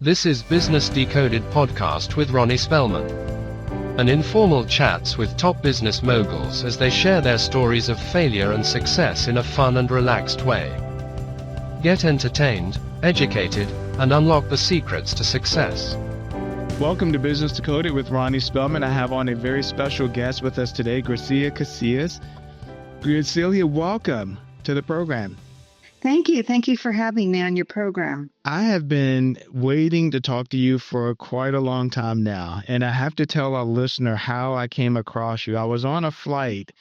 This is Business Decoded podcast with Ronnie Spellman. An informal chats with top business moguls as they share their stories of failure and success in a fun and relaxed way. Get entertained, educated, and unlock the secrets to success. Welcome to Business Decoded with Ronnie Spellman. I have on a very special guest with us today, Graciela Casillas. Graciela, welcome to the program. Thank you. Thank you for having me on your program. I have been waiting to talk to you for quite a long time now, and I have to tell our listener how I came across you. I was on a flight,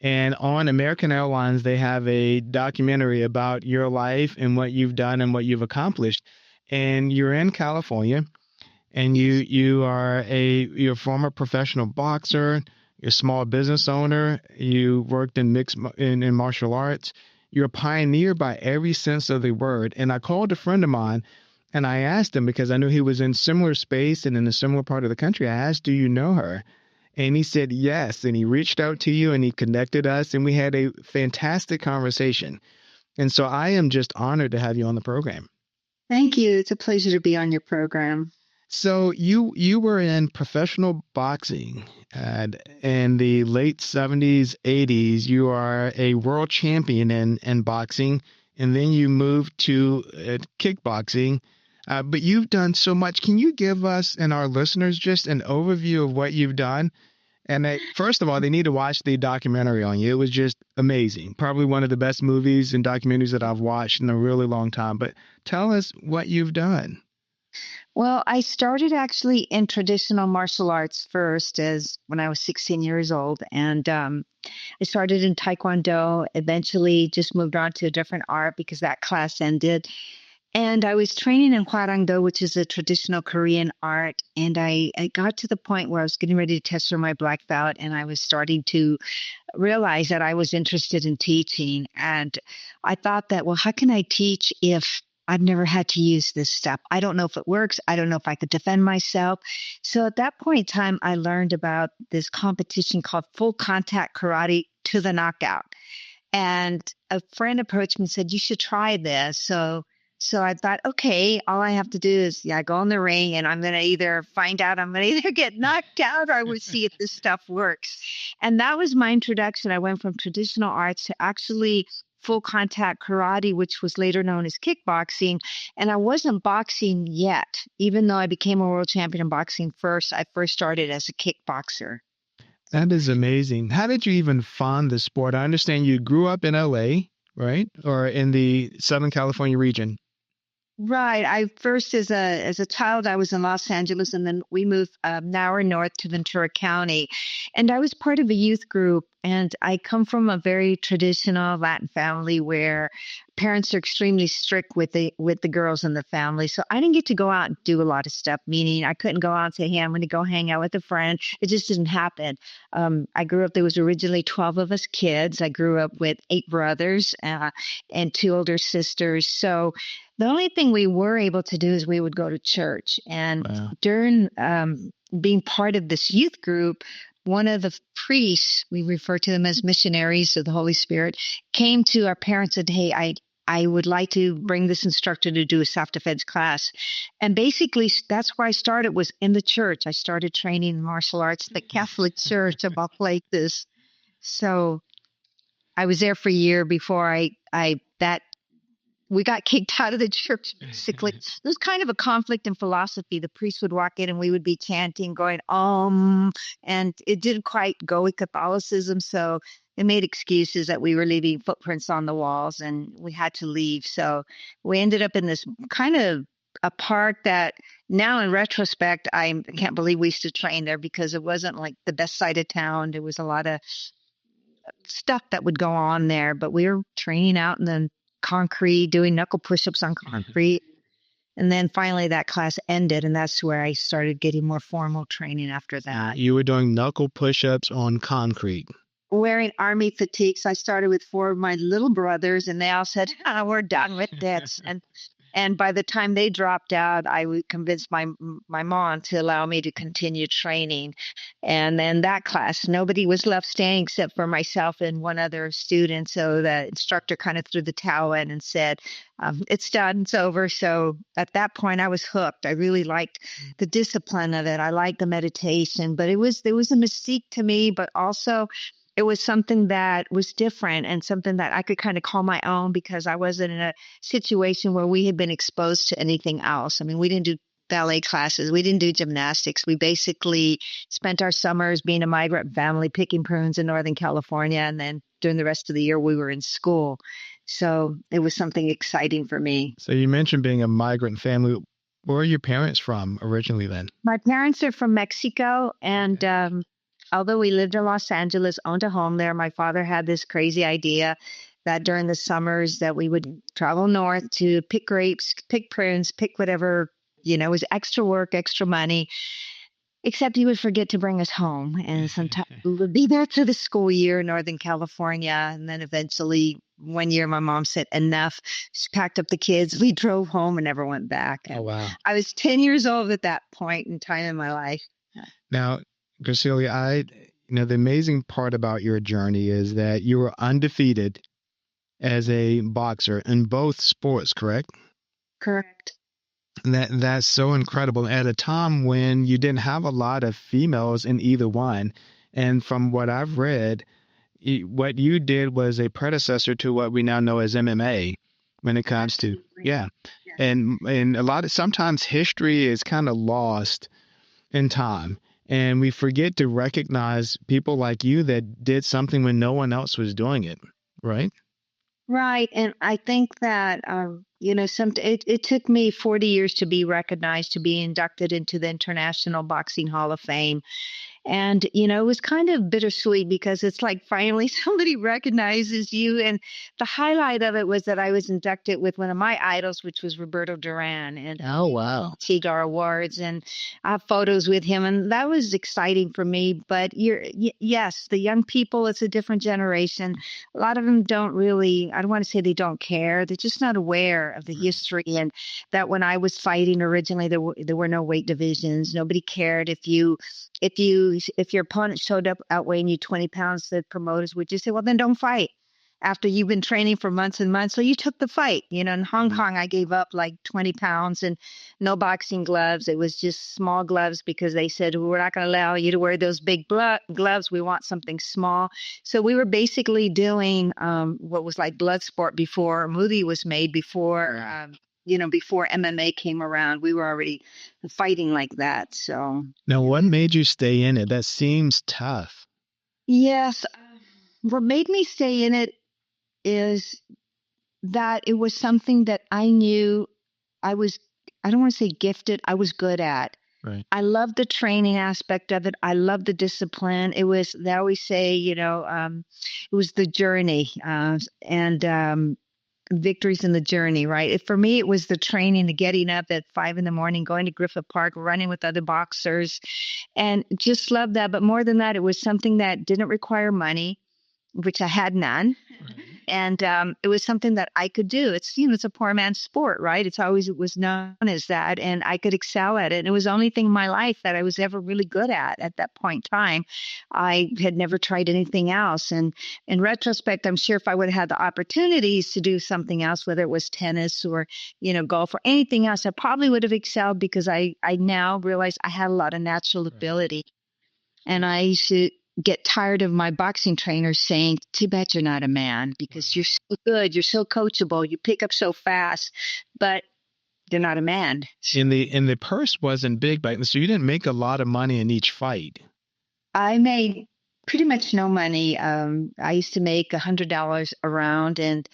and on American Airlines, they have a documentary about your life and what you've done and what you've accomplished. And you're in California, and you're a former professional boxer, you're a small business owner, you worked in martial arts. You're a pioneer by every sense of the word. And I called a friend of mine and I asked him, because I knew he was in similar space and in a similar part of the country. I asked, do you know her? And he said, yes. And he reached out to you and he connected us and we had a fantastic conversation. And so I am just honored to have you on the program. Thank you. It's a pleasure to be on your program. So you were in professional boxing in the late 70s, 80s. You are a world champion in boxing, and then you moved to kickboxing. But you've done so much. Can you give us and our listeners just an overview of what you've done? And first of all, they need to watch the documentary on you. It was just amazing. Probably one of the best movies and documentaries that I've watched in a really long time. But tell us what you've done. Well, I started actually in traditional martial arts first as when I was 16 years old. And I started in Taekwondo, eventually just moved on to a different art because that class ended. And I was training in Hwarangdo, which is a traditional Korean art. And I got to the point where I was getting ready to test for my black belt. And I was starting to realize that I was interested in teaching. And I thought that, well, how can I teach if I've never had to use this stuff? I don't know if it works. I don't know if I could defend myself. So at that point in time, I learned about this competition called full contact karate to the knockout. And a friend approached me and said, you should try this. So I thought, okay, all I have to do is go in the ring and I'm going to either find out I'm going to either get knocked out or I would see if this stuff works. And that was my introduction. I went from traditional arts to actually full contact karate, which was later known as kickboxing. And I wasn't boxing yet, even though I became a world champion in boxing first. I first started as a kickboxer. That is amazing. How did you even find the sport? I understand you grew up in LA, right? Or in the Southern California region. Right. I first, as a child, I was in Los Angeles, and then we moved an hour north to Ventura County. And I was part of a youth group, and I come from a very traditional Latin family where parents are extremely strict with the girls in the family. So I didn't get to go out and do a lot of stuff, meaning I couldn't go out and say, hey, I'm going to go hang out with a friend. It just didn't happen. I grew up, there was originally 12 of us kids. I grew up with 8 brothers and 2 older sisters. So the only thing we were able to do is we would go to church. And during being part of this youth group, one of the priests, we refer to them as missionaries of the Holy Spirit, came to our parents and said, hey, I would like to bring this instructor to do a self-defense class. And basically, that's where I started, was in the church. I started training in martial arts in the Catholic Church about like this. So I was there for a year before we got kicked out of the church, basically. There was kind of a conflict in philosophy. The priest would walk in and we would be chanting, going, and it didn't quite go with Catholicism. So they made excuses that we were leaving footprints on the walls and we had to leave. So we ended up in this kind of a park that now in retrospect, I can't believe we used to train there because it wasn't like the best side of town. There was a lot of stuff that would go on there, but we were training out in the concrete, doing knuckle push-ups on concrete. And then finally that class ended, and that's where I started getting more formal training after that. You were doing knuckle push-ups on concrete. Wearing army fatigues. I started with 4 of my little brothers, and they all said, we're done with this. And And by the time they dropped out, I would convince my mom to allow me to continue training. And then that class, nobody was left standing except for myself and one other student. So the instructor kind of threw the towel in and said, it's done, it's over. So at that point, I was hooked. I really liked the discipline of it. I liked the meditation, but there was a mystique to me, but also it was something that was different and something that I could kind of call my own because I wasn't in a situation where we had been exposed to anything else. I mean, we didn't do ballet classes. We didn't do gymnastics. We basically spent our summers being a migrant family, picking prunes in Northern California. And then during the rest of the year, we were in school. So it was something exciting for me. So you mentioned being a migrant family. Where are your parents from originally then? My parents are from Mexico. And although we lived in Los Angeles, owned a home there, my father had this crazy idea that during the summers that we would travel north to pick grapes, pick prunes, pick whatever, it was extra work, extra money, except he would forget to bring us home. And sometimes we would be there through the school year in Northern California. And then eventually one year, my mom said, enough. She packed up the kids. We drove home and never went back. And Oh, wow. I was 10 years old at that point in time in my life. Now, Graciela, the amazing part about your journey is that you were undefeated as a boxer in both sports, correct? Correct. And that's so incredible at a time when you didn't have a lot of females in either one. And from what I've read, what you did was a predecessor to what we now know as MMA when it comes to, yeah. And sometimes history is kind of lost in time. And we forget to recognize people like you that did something when no one else was doing it, right? Right. And I think that, it took me 40 years to be recognized, to be inducted into the International Boxing Hall of Fame. And, it was kind of bittersweet because it's like finally somebody recognizes you. And the highlight of it was that I was inducted with one of my idols, which was Roberto Duran. And Oh, wow. Cigar Awards, and I have photos with him. And that was exciting for me. But yes, the young people, it's a different generation. A lot of them don't really, I don't want to say they don't care. They're just not aware of the history. And that when I was fighting originally, there were no weight divisions. Nobody cared if your opponent showed up outweighing you 20 pounds, the promoters would just say, well, then don't fight after you've been training for months and months. So you took the fight. In Hong Kong, I gave up like 20 pounds and no boxing gloves. It was just small gloves because they said, we're not going to allow you to wear those big gloves. We want something small. So we were basically doing what was like blood sport before a movie was made, before before MMA came around. We were already fighting like that. So now, what made you stay in it? That seems tough. Yes. What made me stay in it is that it was something that I knew I don't want to say gifted, I was good at. Right. I loved the training aspect of it. I loved the discipline. They always say, it was the journey and victories in the journey, right? For me, it was the training, the getting up at 5 a.m, going to Griffith Park, running with other boxers, and just loved that. But more than that, it was something that didn't require money, which I had none. Right. And it was something that I could do. It's, it's a poor man's sport, right? It was known as that, and I could excel at it. And it was the only thing in my life that I was ever really good at that point in time. I had never tried anything else. And in retrospect, I'm sure if I would have had the opportunities to do something else, whether it was tennis or, golf or anything else, I probably would have excelled because I now realize I had a lot of natural ability. And I used to get tired of my boxing trainers saying, too bad you're not a man because you're so good, you're so coachable, you pick up so fast, but you're not a man. And the purse wasn't big back then, so you didn't make a lot of money in each fight. I made pretty much no money. I used to make $100 a round, and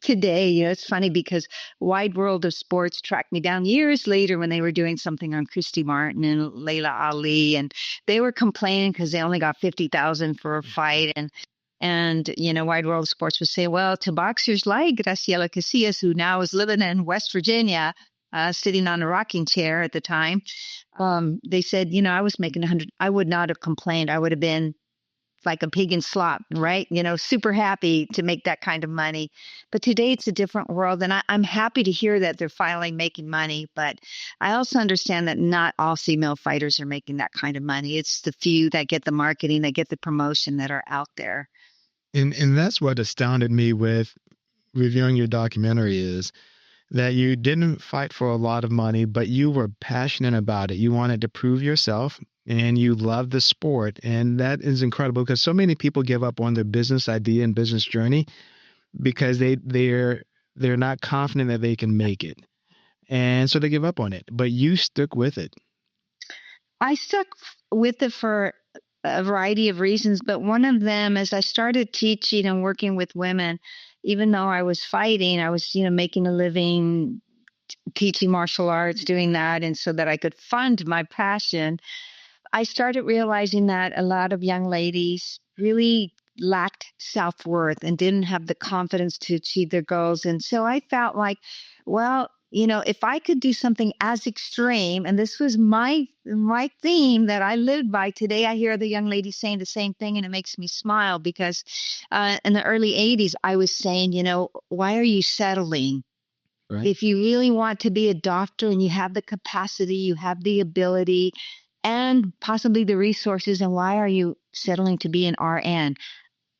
today, it's funny because Wide World of Sports tracked me down years later when they were doing something on Christy Martin and Layla Ali, and they were complaining because they only got 50,000 for a fight, and Wide World of Sports would say, well, to boxers like Graciela Casillas, who now is living in West Virginia, sitting on a rocking chair at the time, they said, I was making 100. I would not have complained. I would have been like a pig in slop, right? Super happy to make that kind of money. But today it's a different world. And I'm happy to hear that they're finally making money. But I also understand that not all female fighters are making that kind of money. It's the few that get the marketing, that get the promotion, that are out there. And that's what astounded me with reviewing your documentary is that you didn't fight for a lot of money, but you were passionate about it. You wanted to prove yourself and you loved the sport. And that is incredible because so many people give up on their business idea and business journey because they're not confident that they can make it. And so they give up on it. But you stuck with it. I stuck with it for a variety of reasons, but one of them is I started teaching and working with women. Even though I was fighting, I was, making a living teaching martial arts, doing that. And so that I could fund my passion, I started realizing that a lot of young ladies really lacked self-worth and didn't have the confidence to achieve their goals. And so I felt like, well, if I could do something as extreme, and this was my theme that I lived by today, I hear the young ladies saying the same thing, and it makes me smile because in the early 80s, I was saying, why are you settling? Right. If you really want to be a doctor and you have the capacity, you have the ability and possibly the resources, and why are you settling to be an RN?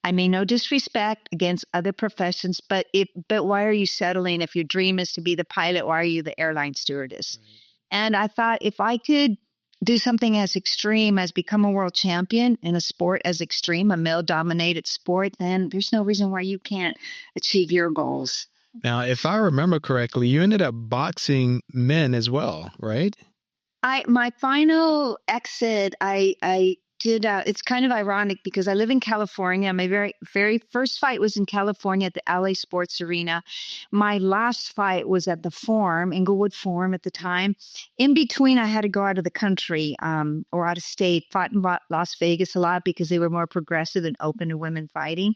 I mean, no disrespect against other professions, but why are you settling? If your dream is to be the pilot, why are you the airline stewardess? Right. And I thought if I could do something as extreme as become a world champion in a sport as extreme, a male-dominated sport, then there's no reason why you can't achieve your goals. Now, if I remember correctly, you ended up boxing men as well, right? My final exit, I did. It's kind of ironic because I live in California. My very, very first fight was in California at the LA Sports Arena. My last fight was at the Forum, Inglewood Forum at the time. In between, I had to go out of the country or out of state. Fought in Las Vegas a lot because they were more progressive and open to women fighting.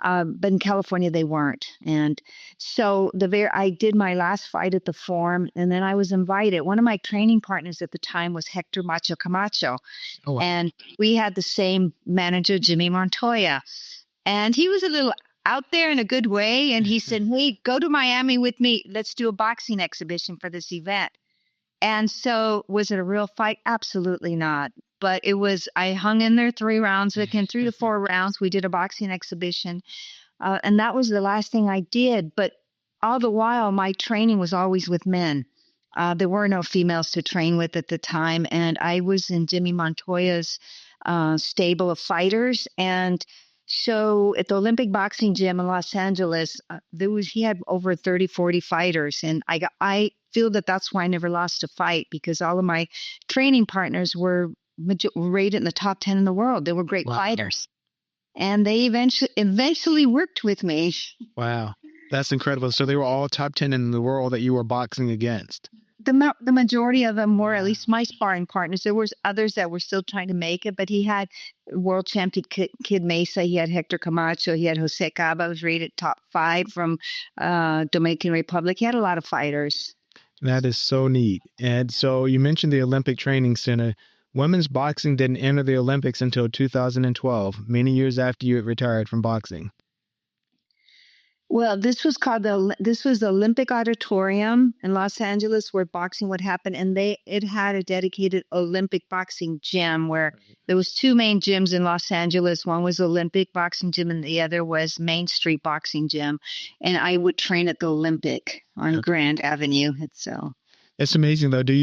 But in California, they weren't. And so I did my last fight at the Forum, and then I was invited. One of my training partners at the time was Hector Macho Camacho. Oh, wow. And we had the same manager, Jimmy Montoya. And he was a little out there in a good way. And he said, hey, go to Miami with me. Let's do a boxing exhibition for this event. And so was it a real fight? Absolutely not. But I hung in there 3 rounds. Within 3 to 4 rounds, we did a boxing exhibition. And that was the last thing I did. But all the while, my training was always with men. There were no females to train with at the time. And I was in Jimmy Montoya's stable of fighters. And so at the Olympic Boxing Gym in Los Angeles, he had over 30, 40 fighters. And I feel that that's why I never lost a fight, because all of my training partners were rated in the top 10 in the world. They were great fighters. And they eventually worked with me. Wow. That's incredible. So they were all top 10 in the world that you were boxing against. The majority of them were, at least my sparring partners. There was others that were still trying to make it, but he had world champion Kid Mesa. He had Hector Camacho. He had Jose Caba, was rated top 5 from Dominican Republic. He had a lot of fighters. That is so neat. And so you mentioned the Olympic Training Center. Women's boxing didn't enter the Olympics until 2012, many years after you had retired from boxing. Well, this was the Olympic Auditorium in Los Angeles where boxing would happen, and it had a dedicated Olympic boxing gym where there was 2 main gyms in Los Angeles. One was Olympic Boxing Gym, and the other was Main Street Boxing Gym. And I would train at the Olympic on Grand Avenue. It's amazing, though. Do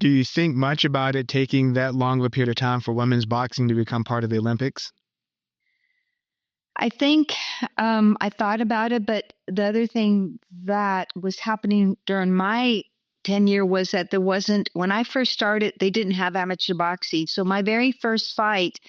you think much about it taking that long of a period of time for women's boxing to become part of the Olympics? I think I thought about it, but the other thing that was happening during my tenure was that when I first started, they didn't have amateur boxing. So my very first fight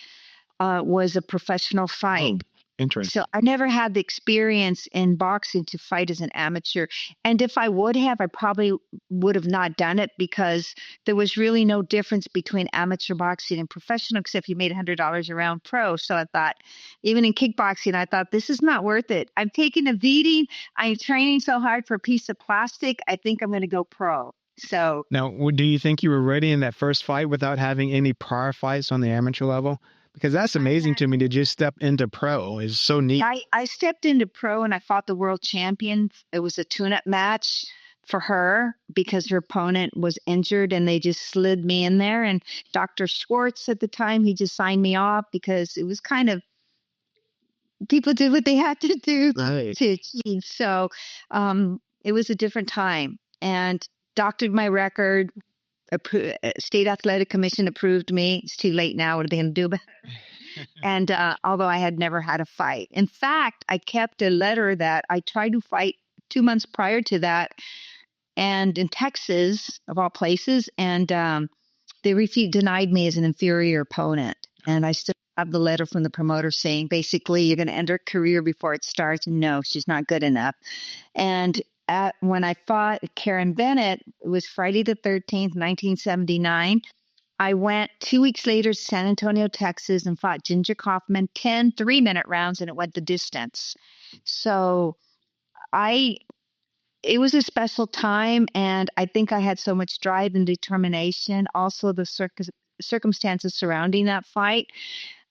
was a professional fight. Oh, interesting. So I never had the experience in boxing to fight as an amateur. And if I would have, I probably would have not done it because there was really no difference between amateur boxing and professional, except you made $100 a round pro. So I thought, even in kickboxing, I thought, this is not worth it. I'm taking a beating. I'm training so hard for a piece of plastic. I think I'm going to go pro. So now, do you think you were ready in that first fight without having any prior fights on the amateur level? Because that's amazing to me to just step into pro. It's so neat. I stepped into pro and I fought the world champion. It was a tune-up match for her because her opponent was injured and they just slid me in there. And Dr. Schwartz at the time, he just signed me off because it was kind of people did what they had to do Right. to achieve. So it was a different time and doctored my record. State Athletic Commission approved me. It's too late now. What are they going to do about it? And although I had never had a fight. In fact, I kept a letter that I tried to fight 2 months prior to that and in Texas, of all places, and they denied me as an inferior opponent. And I still have the letter from the promoter saying, basically, you're going to end her career before it starts. And no, she's not good enough. And when I fought Karen Bennett, it was Friday the 13th, 1979. I went 2 weeks later to San Antonio, Texas, and fought Ginger Kaufman, 10 3-minute rounds, and it went the distance. So it was a special time, and I think I had so much drive and determination. Also, the circumstances surrounding that fight.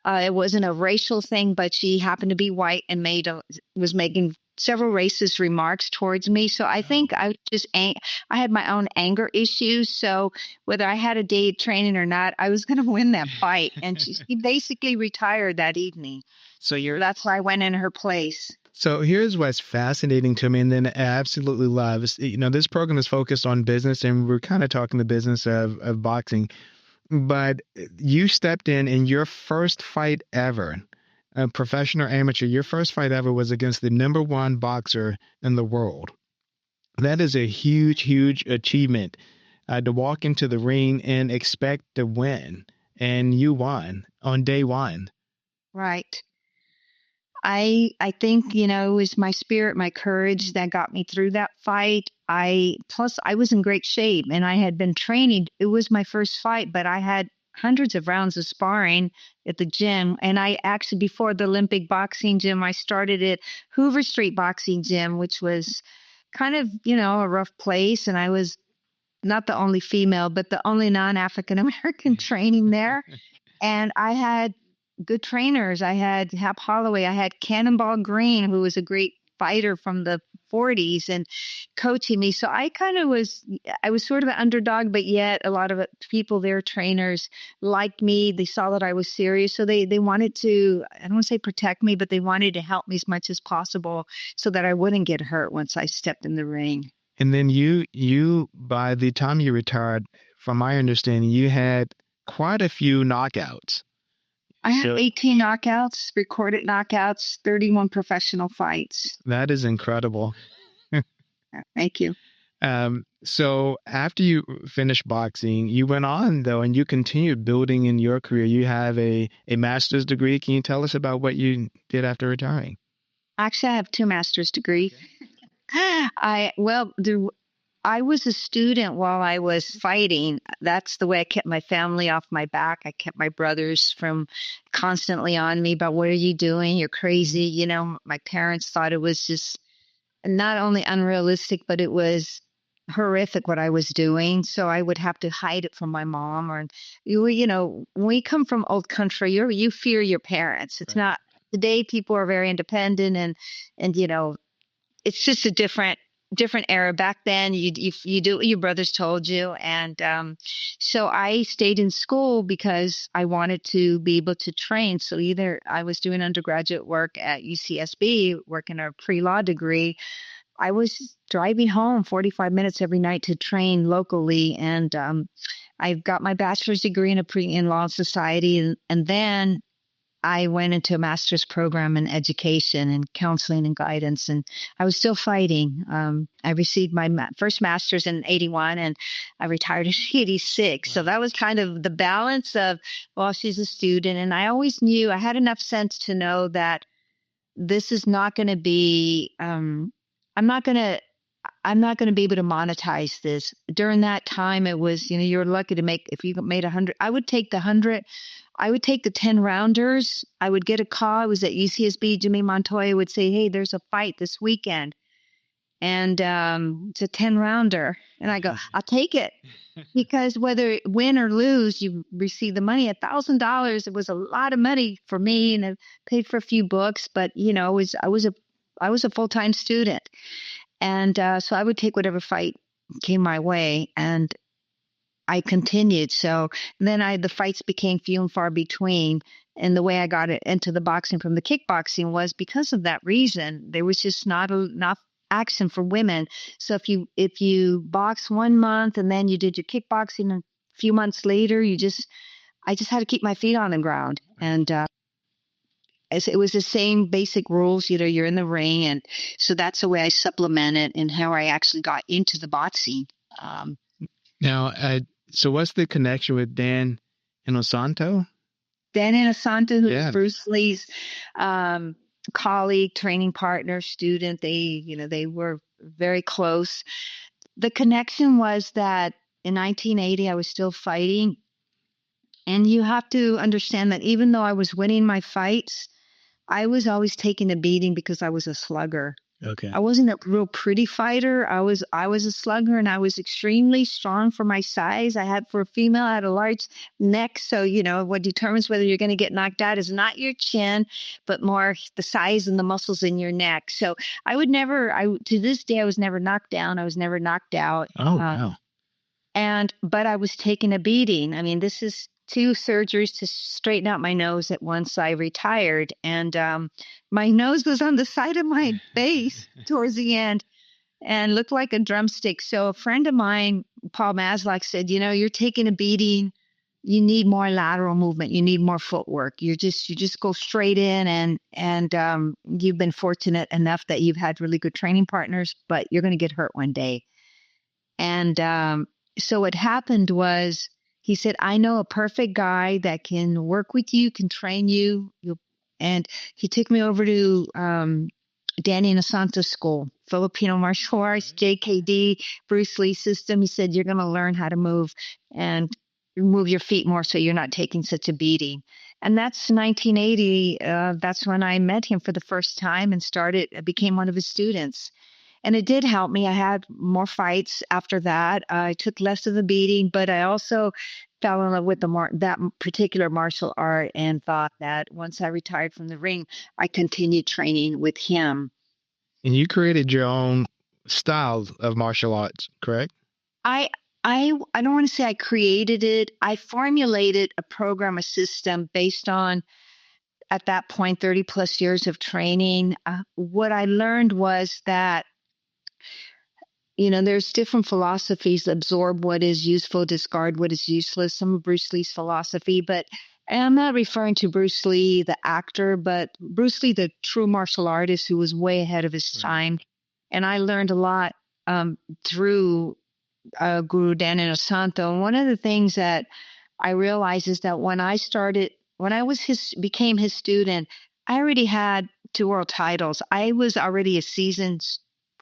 It wasn't a racial thing, but she happened to be white and was making several racist remarks towards me. So I think I had my own anger issues. So whether I had a day of training or not, I was going to win that fight. And she basically retired that evening. So that's why I went in her place. So here's what's fascinating to me, and then I absolutely love is, this program is focused on business, and we're kind of talking the business of boxing. But you stepped in your first fight ever, a professional or amateur, your first fight ever was against the number one boxer in the world. That is a huge, huge achievement to walk into the ring and expect to win. And you won on day one. Right. I think, it was my spirit, my courage that got me through that fight. Plus I was in great shape and I had been training. It was my first fight, but I had hundreds of rounds of sparring at the gym. And I actually, before the Olympic boxing gym, I started at Hoover Street Boxing Gym, which was kind of, a rough place. And I was not the only female, but the only non-African American training there. And I had good trainers. I had Hap Holloway. I had Cannonball Green, who was a great fighter from the 40s and coaching me. So I was sort of an underdog, but yet a lot of people there, trainers, liked me. They saw that I was serious. So they wanted to, I don't want to say protect me, but they wanted to help me as much as possible so that I wouldn't get hurt once I stepped in the ring. And then you, by the time you retired, from my understanding, you had quite a few knockouts. I have 18 knockouts, recorded knockouts, 31 professional fights. That is incredible. Thank you. So after you finished boxing, you went on, though, and you continued building in your career. You have a master's degree. Can you tell us about what you did after retiring? Actually, I have 2 master's degrees. Okay. I was a student while I was fighting. That's the way I kept my family off my back. I kept my brothers from constantly on me about, what are you doing? You're crazy. My parents thought it was just not only unrealistic, but it was horrific what I was doing. So I would have to hide it from my mom. Or, when we come from old country, you fear your parents. It's not, today people are very independent and it's just a different era. Back then, you do what your brothers told you. And so I stayed in school because I wanted to be able to train. So either I was doing undergraduate work at UCSB, working a pre-law degree. I was driving home 45 minutes every night to train locally. And I got my bachelor's degree in law and society. And then I went into a master's program in education and counseling and guidance, and I was still fighting. I received my first master's in 81 and I retired in 86. So that was kind of the balance of, well, she's a student. And I always knew, I had enough sense to know that this is not going to be, I'm not going to be able to monetize this. During that time, it was, you're lucky to make, if you made 100, I would take the 100. I would take the 10 rounders. I would get a call. I was at UCSB. Jimmy Montoya would say, hey, there's a fight this weekend. And it's a 10-rounder. And I go, I'll take it. Because whether win or lose, you receive the money. $1,000. It was a lot of money for me, and I paid for a few books. But I was a full-time student, and so I would take whatever fight came my way, and I continued. So then the fights became few and far between. And the way I got it into the boxing from the kickboxing was because of that reason. There was just not enough action for women. So if you box 1 month and then you did your kickboxing a few months later, I just had to keep my feet on the ground. And it was the same basic rules. You're in the ring. And so that's the way I supplemented and how I actually got into the boxing. So what's the connection with Dan Inosanto? Dan Inosanto, who's Bruce Lee's colleague, training partner, student. They were very close. The connection was that in 1980, I was still fighting. And you have to understand that even though I was winning my fights, I was always taking a beating because I was a slugger. Okay. I wasn't a real pretty fighter. I was a slugger, and I was extremely strong for my size. For a female, I had a large neck. So, what determines whether you're going to get knocked out is not your chin, but more the size and the muscles in your neck. So to this day, I was never knocked down. I was never knocked out. Oh, wow. But I was taking a beating. I mean, this is 2 surgeries to straighten out my nose at once I retired. And my nose was on the side of my face towards the end and looked like a drumstick. So a friend of mine, Paul Maslach, said, you're taking a beating. You need more lateral movement. You need more footwork. You just go straight in, and you've been fortunate enough that you've had really good training partners, but you're going to get hurt one day. And so what happened was, he said, I know a perfect guy that can work with you, can train you. And he took me over to Danny Inosanto's school, Filipino martial arts, JKD, Bruce Lee system. He said, you're going to learn how to move and move your feet more so you're not taking such a beating. And that's 1980. That's when I met him for the first time and became one of his students. And it did help me. I had more fights after that. I took less of the beating, but I also fell in love with that particular martial art and thought that once I retired from the ring, I continued training with him. And you created your own style of martial arts, correct? I don't want to say I created it. I formulated a program, a system based on, at that point, 30 plus years of training. What I learned was that there's different philosophies. Absorb what is useful, discard what is useless. Some of Bruce Lee's philosophy, and I'm not referring to Bruce Lee, the actor, but Bruce Lee, the true martial artist who was way ahead of his time. And I learned a lot through Guru Dan Inosanto. And one of the things that I realized is that when I became his student, I already had 2 world titles. I was already a seasoned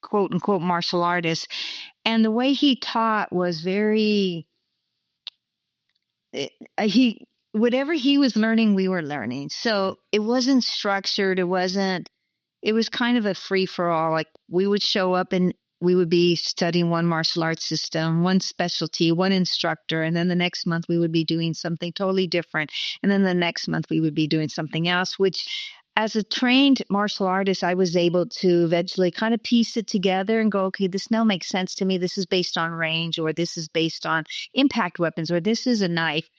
quote unquote martial artist. And the way he taught was whatever he was learning, we were learning. So it wasn't structured. It was kind of a free for all. Like, we would show up and we would be studying one martial arts system, one specialty, one instructor. And then the next month we would be doing something totally different. And then the next month we would be doing something else, which, as a trained martial artist, I was able to eventually kind of piece it together and go, okay, this now makes sense to me. This is based on range, or this is based on impact weapons, or this is a knife.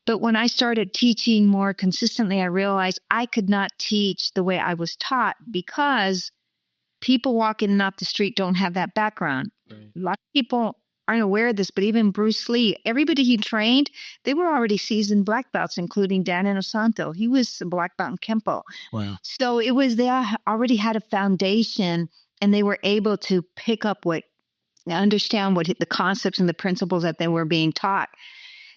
But when I started teaching more consistently, I realized I could not teach the way I was taught because people walking off the street don't have that background. Right. A lot of people aren't aware of this, but even Bruce Lee, everybody he trained, they were already seasoned black belts, including Dan Inosanto. He was a black belt in Kempo. Wow. So they already had a foundation, and they were able to understand what the concepts and the principles that they were being taught.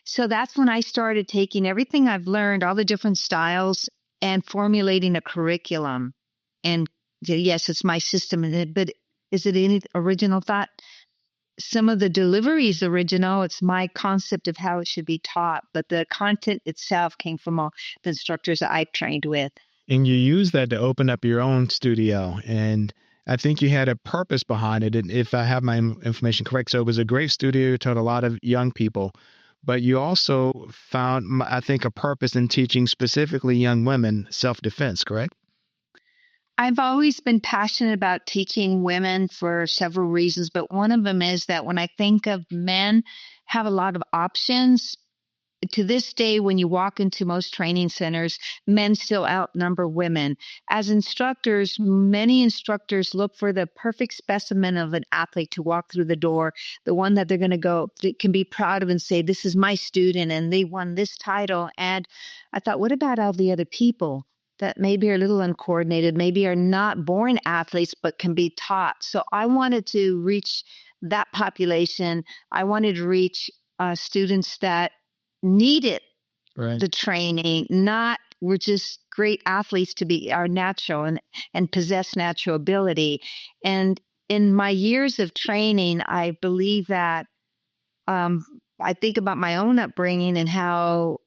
So that's when I started taking everything I've learned, all the different styles, and formulating a curriculum. And yes, it's my system, but is it any original thought? Some of the delivery is original. It's my concept of how it should be taught, but the content itself came from all the instructors that I've trained with. And you use that to open up your own studio. And I think you had a purpose behind it, and if I have my information correct. So it was a great studio, taught a lot of young people, but you also found, I think, a purpose in teaching specifically young women self-defense, correct? I've always been passionate about teaching women for several reasons, but one of them is that when I think of men have a lot of options, to this day, when you walk into most training centers, men still outnumber women. As instructors, many instructors look for the perfect specimen of an athlete to walk through the door, the one that they're going to go, that can be proud of and say, this is my student and they won this title. And I thought, what about all the other people that maybe are a little uncoordinated, maybe are not born athletes, but can be taught? So I wanted to reach that population. I wanted to reach students that needed Right. the training, not we're just great athletes to be our natural and possess natural ability. And in my years of training, I believe that I think about my own upbringing and how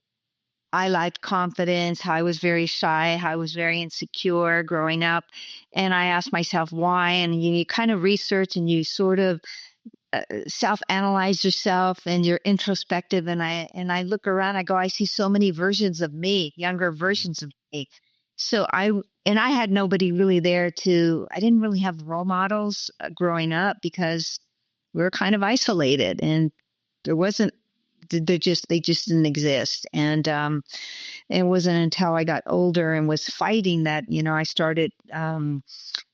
I lacked confidence, how I was very shy, how I was very insecure growing up. And I asked myself why. And you kind of research and you sort of self-analyze yourself and you're introspective, and I look around, I go, I see so many versions of me, younger versions of me. So I had nobody really there I didn't really have role models growing up because we were kind of isolated and there wasn't they just didn't exist. And it wasn't until I got older and was fighting that, I started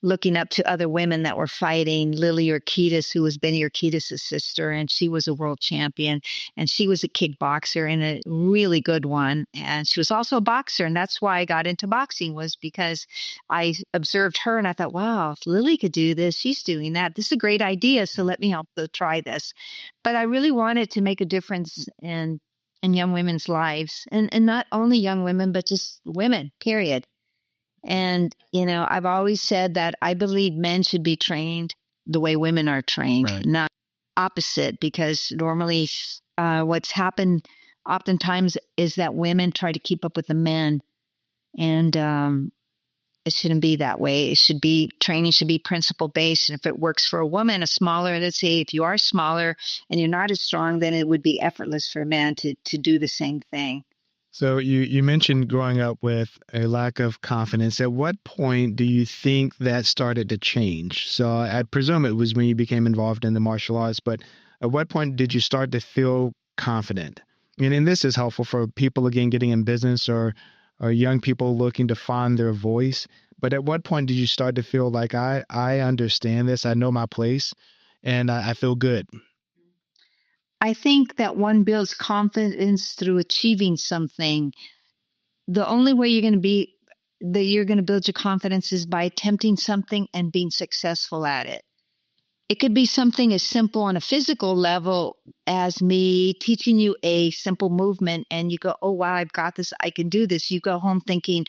looking up to other women that were fighting. Lily Urquidez, who was Benny Urquidez's sister, and she was a world champion, and she was a kickboxer and a really good one. And she was also a boxer, and that's why I got into boxing, was because I observed her and I thought, wow, if Lily could do this, she's doing that. This is a great idea, so let me help her try this. But I really wanted to make a difference in young women's lives, and not only young women, but just women, period. And, I've always said that I believe men should be trained the way women are trained, Right. not opposite, because normally what's happened oftentimes is that women try to keep up with the men. And it shouldn't be that way. Training should be principle based. And if it works for a woman, let's say if you are smaller and you're not as strong, then it would be effortless for a man to do the same thing. So you mentioned growing up with a lack of confidence. At what point do you think that started to change? So I presume it was when you became involved in the martial arts, but at what point did you start to feel confident? And this is helpful for people, again, getting in business or young people looking to find their voice. But at what point did you start to feel like I understand this, I know my place, and I feel good? I think that one builds confidence through achieving something. The only way you're going to build your confidence is by attempting something and being successful at it. It could be something as simple on a physical level as me teaching you a simple movement and you go, oh, wow, I've got this. I can do this. You go home thinking,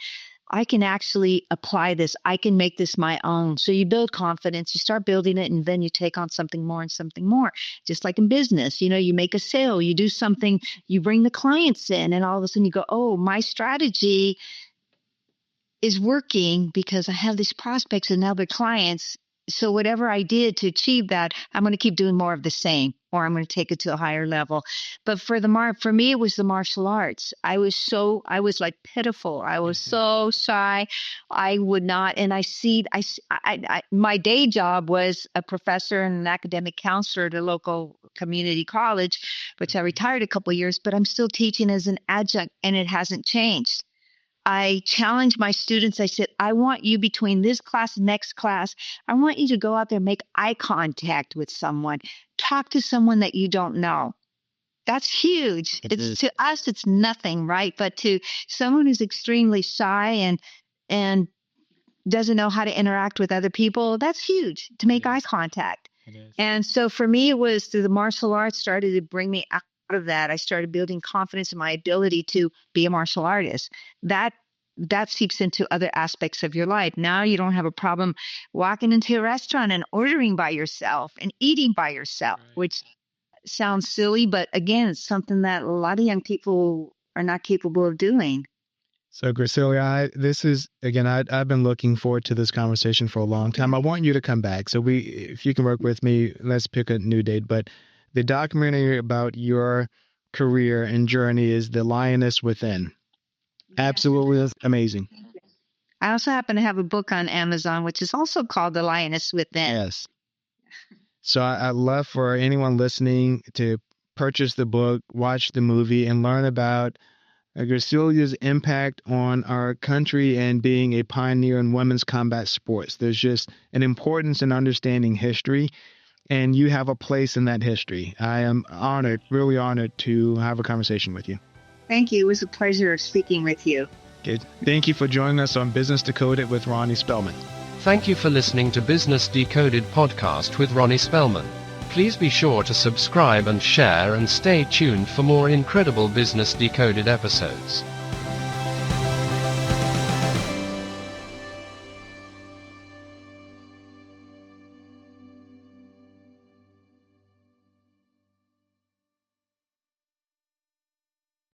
I can actually apply this. I can make this my own. So you build confidence, you start building it, and then you take on something more and something more. Just like in business, you make a sale, you do something, you bring the clients in, and all of a sudden you go, oh, my strategy is working because I have these prospects and now they're clients. So whatever I did to achieve that, I'm going to keep doing more of the same, or I'm going to take it to a higher level. But for me, it was the martial arts. I was like pitiful. I was so shy. I would not. And my day job was a professor and an academic counselor at a local community college, which I retired a couple of years, but I'm still teaching as an adjunct and it hasn't changed. I challenge my students. I said, I want you between this class and next class, I want you to go out there, make eye contact with someone, talk to someone that you don't know. That's huge. To us, it's nothing, right? But to someone who's extremely shy and doesn't know how to interact with other people, that's huge, to make eye contact. And so for me, it was through the martial arts started to bring me out of that. I started building confidence in my ability to be a martial artist. That seeps into other aspects of your life. Now you don't have a problem walking into a restaurant and ordering by yourself and eating by yourself, which sounds silly, but again, it's something that a lot of young people are not capable of doing. So, Graciela, I've been looking forward to this conversation for a long time. I want you to come back. So if you can work with me, let's pick a new date. But the documentary about your career and journey is The Lioness Within. Absolutely amazing. I also happen to have a book on Amazon, which is also called The Lioness Within. Yes. So I'd love for anyone listening to purchase the book, watch the movie, and learn about Gracelia's impact on our country and being a pioneer in women's combat sports. There's just an importance in understanding history, and you have a place in that history. I am honored, really honored to have a conversation with you. Thank you. It was a pleasure speaking with you. Okay. Thank you for joining us on Business Decoded with Ronnie Spellman. Thank you for listening to Business Decoded podcast with Ronnie Spellman. Please be sure to subscribe and share and stay tuned for more incredible Business Decoded episodes.